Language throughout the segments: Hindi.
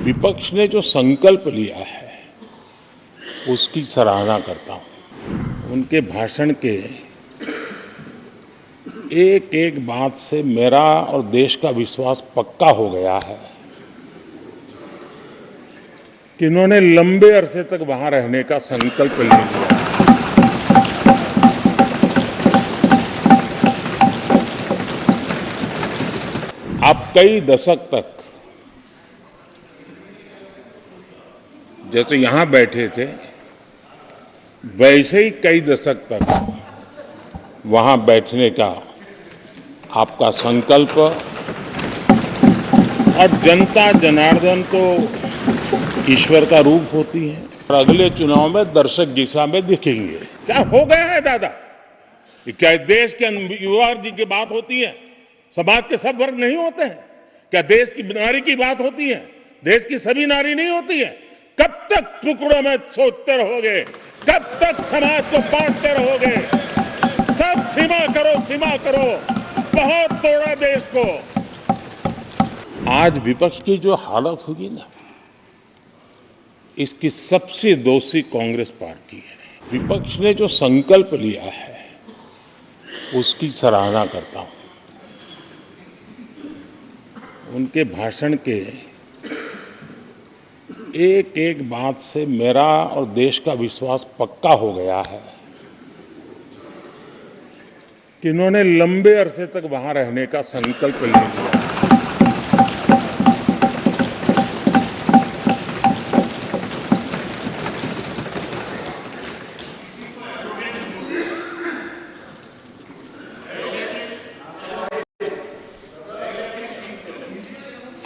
विपक्ष ने जो संकल्प लिया है उसकी सराहना करता हूं। उनके भाषण के एक एक बात से मेरा और देश का विश्वास पक्का हो गया है कि इन्होंने लंबे अरसे तक वहां रहने का संकल्प ले लिया। आप कई दशक तक जैसे यहां बैठे थे वैसे ही कई दशक तक वहां बैठने का आपका संकल्प और जनता जनार्दन तो ईश्वर का रूप होती है और अगले चुनाव में दर्शक दिशा में दिखेंगे। क्या हो गया है दादा? क्या देश के युवा जी की बात होती है? समाज के सब वर्ग नहीं होते हैं? क्या देश की नारी की बात होती है? देश की सभी नारी नहीं होती है? कब तक टुकड़ों में सोचते रहोगे? कब तक समाज को बांटते रहोगे? सब सीमा करो, सीमा करो। बहुत तोड़ा देश को। आज विपक्ष की जो हालत होगी ना, इसकी सबसे दोषी कांग्रेस पार्टी है। विपक्ष ने जो संकल्प लिया है उसकी सराहना करता हूं। उनके भाषण के एक एक बात से मेरा और देश का विश्वास पक्का हो गया है कि इन्होंने लंबे अरसे तक वहां रहने का संकल्प ले लिया।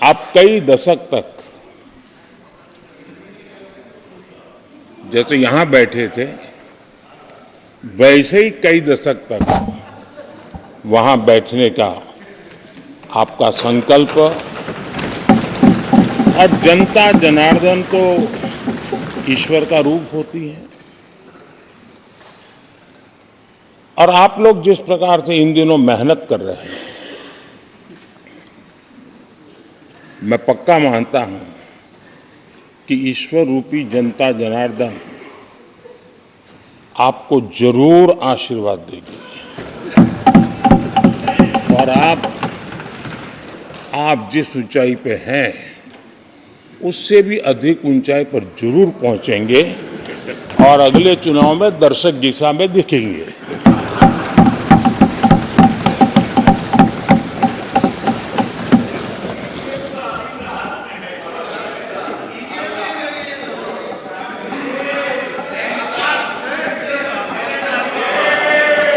आप कई दशक तक जैसे यहां बैठे थे वैसे ही कई दशक तक वहां बैठने का आपका संकल्प और जनता जनार्दन तो ईश्वर का रूप होती है और आप लोग जिस प्रकार से इन दिनों मेहनत कर रहे हैं, मैं पक्का मानता हूं कि ईश्वर रूपी जनता जनार्दन आपको जरूर आशीर्वाद देगी और आप जिस ऊंचाई पे हैं उससे भी अधिक ऊंचाई पर जरूर पहुंचेंगे और अगले चुनाव में दर्शक दिशा में दिखेंगे।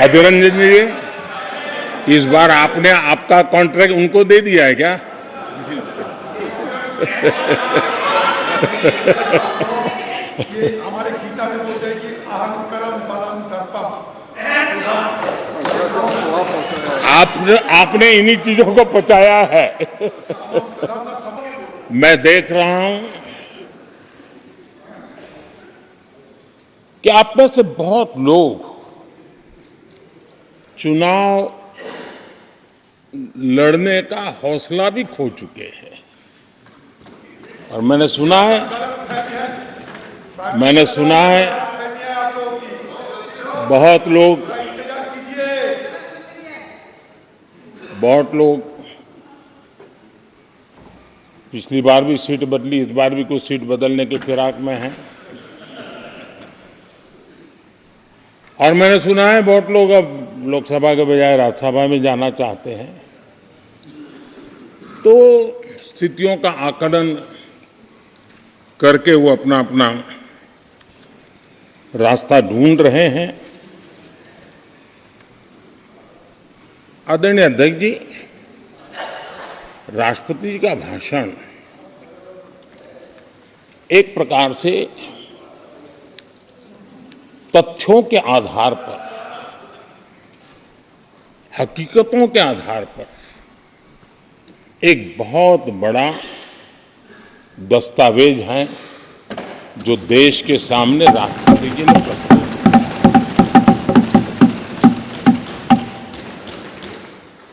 अभिरंजन जी, इस बार आपने आपका कॉन्ट्रैक्ट उनको दे दिया है क्या? ये हमारे गीता में बोलते हैं कि अहम करम बलम दर्पम। आपने इन्हीं चीजों को पचाया है। मैं देख रहा हूं कि आप में से बहुत लोग चुनाव लड़ने का हौसला भी खो चुके हैं और मैंने सुना है बहुत लोग पिछली बार भी सीट बदली, इस बार भी कुछ सीट बदलने के फिराक में हैं और मैंने सुना है बहुत लोग अब लोकसभा के बजाय राज्यसभा में जाना चाहते हैं। तो स्थितियों का आकलन करके वो अपना अपना रास्ता ढूंढ रहे हैं। आदरणीय अध्यक्ष जी, राष्ट्रपति जी का भाषण एक प्रकार से तथ्यों के आधार पर, हकीकतों के आधार पर एक बहुत बड़ा दस्तावेज है जो देश के सामने राष्ट्रपति जी ने प्रस्तुत किया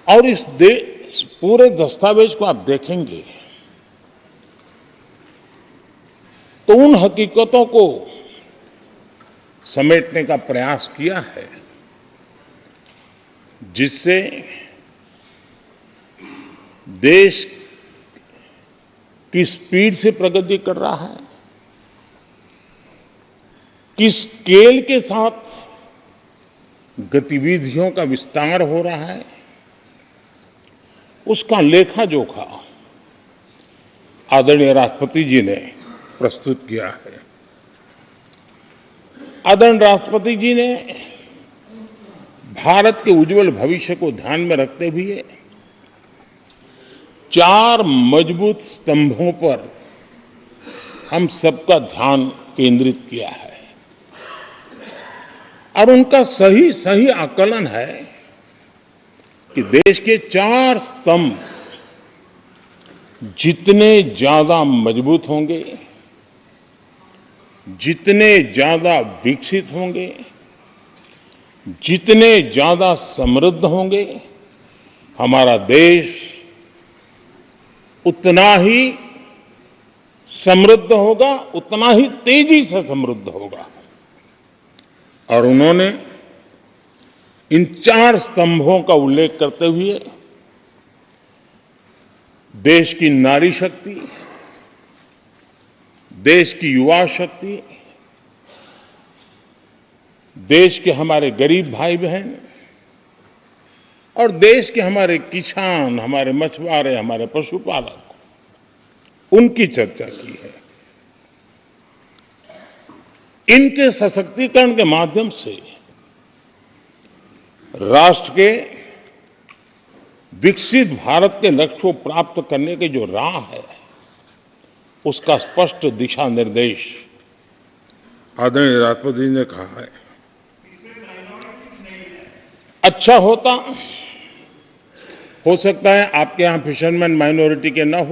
और इस पूरे दस्तावेज को आप देखेंगे तो उन हकीकतों को समेटने का प्रयास किया है जिससे देश किस स्पीड से प्रगति कर रहा है, किस स्केल के साथ गतिविधियों का विस्तार हो रहा है, उसका लेखा जोखा आदरणीय राष्ट्रपति जी ने प्रस्तुत किया है। आदरणीय राष्ट्रपति जी ने भारत के उज्जवल भविष्य को ध्यान में रखते हुए 4 मजबूत स्तंभों पर हम सबका ध्यान केंद्रित किया है और उनका सही आकलन है कि देश के 4 स्तंभ जितने ज्यादा मजबूत होंगे, जितने ज्यादा विकसित होंगे, जितने ज्यादा समृद्ध होंगे, हमारा देश उतना ही समृद्ध होगा, उतना ही तेजी से समृद्ध होगा। और उन्होंने इन 4 स्तंभों का उल्लेख करते हुए देश की नारी शक्ति, देश की युवा शक्ति, देश के हमारे गरीब भाई बहन और देश के हमारे किसान, हमारे मछुआरे, हमारे पशुपालक, उनकी चर्चा की है। इनके सशक्तिकरण के माध्यम से राष्ट्र के विकसित भारत के लक्ष्य को प्राप्त करने की जो राह है, उसका स्पष्ट दिशा निर्देश आदरणीय राष्ट्रपति जी ने कहा है। अच्छा होता, हो सकता है आपके यहां फिशरमैन माइनॉरिटी के न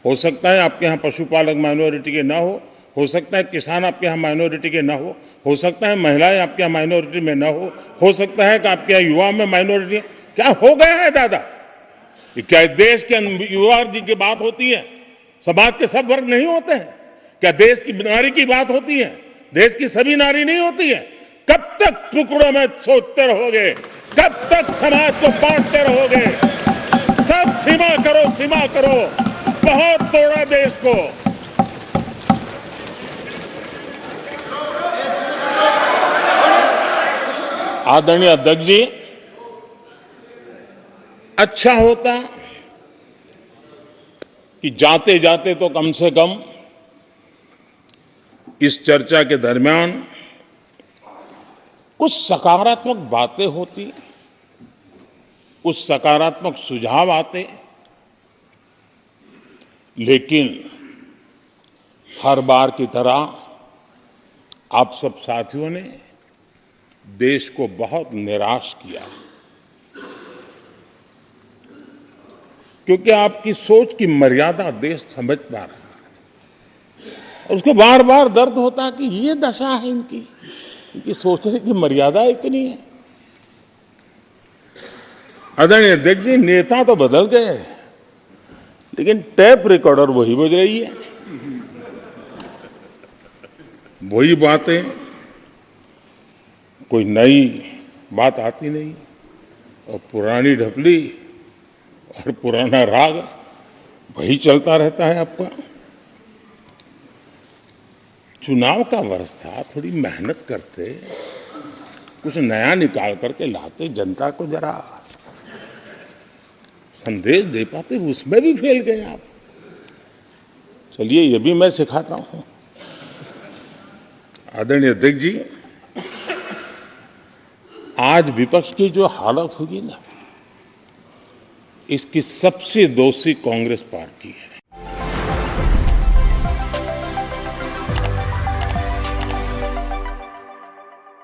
हो सकता है आपके यहां पशुपालक माइनॉरिटी के न हो सकता है किसान आपके यहां माइनॉरिटी के न हो सकता है महिलाएं आपके यहां माइनॉरिटी में न हो सकता है कि आपके यहां युवा में माइनॉरिटी। क्या हो गया है दादा? क्या देश के युवा जी की बात होती है? समाज के सब वर्ग नहीं होते हैं? क्या देश की नारी की बात होती है? देश की सभी नारी नहीं होती है? कब तक टुकड़ों में सोचते रहोगे? कब तक समाज को बांटते रहोगे? सब सीमा करो, सीमा करो। बहुत तोड़ा देश को। आदरणीय अध्यक्ष जी, अच्छा होता कि जाते जाते तो कम से कम इस चर्चा के दरमियान कुछ सकारात्मक बातें होती, कुछ सकारात्मक सुझाव आते, लेकिन हर बार की तरह आप सब साथियों ने देश को बहुत निराश किया, क्योंकि आपकी सोच की मर्यादा देश समझ पा रहा है। और उसको बार बार दर्द होता है कि ये दशा है इनकी सोचने की मर्यादा इतनी है। आदरणीय अध्यक्ष जी, नेता तो बदल गए, लेकिन टेप रिकॉर्डर वही बज रही है, वही बातें, कोई नई बात आती नहीं और पुरानी ढपली और पुराना राग वही चलता रहता है आपका। चुनाव का वर्ष था, थोड़ी मेहनत करते, कुछ नया निकाल करके लाते, जनता को जरा संदेश दे पाते, उसमें भी फेल गए आप। चलिए, ये भी मैं सिखाता हूं। आदरणीय अध्यक्ष जी, आज विपक्ष की जो हालत होगी ना, इसकी सबसे दोषी कांग्रेस पार्टी है।